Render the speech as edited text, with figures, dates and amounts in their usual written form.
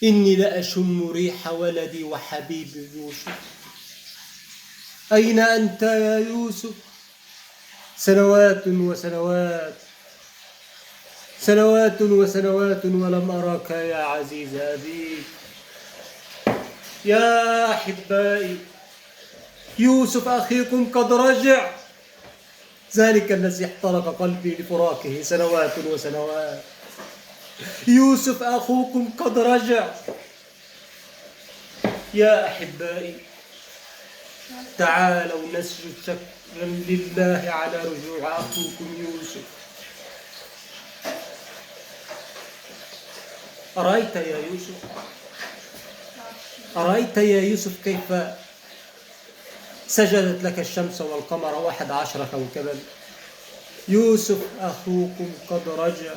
إني لأشم ريح ولدي وحبيبي يوسف. أين أنت يا يوسف؟ سنوات وسنوات، سنوات وسنوات ولم أراك يا عزيز أبي. يا أحبائي، يوسف أخيكم قد رجع، ذلك الذي احترق قلبي لفراقه سنوات وسنوات. يوسف أخوكم قد رجع. يا أحبائي، تعالوا نسجد شكرا لله على رجوع أخوكم يوسف. أرأيت يا يوسف، أرأيت يا يوسف كيف سجدت لك الشمس والقمر 11 كوكبا؟ يوسف أخوكم قد رجع.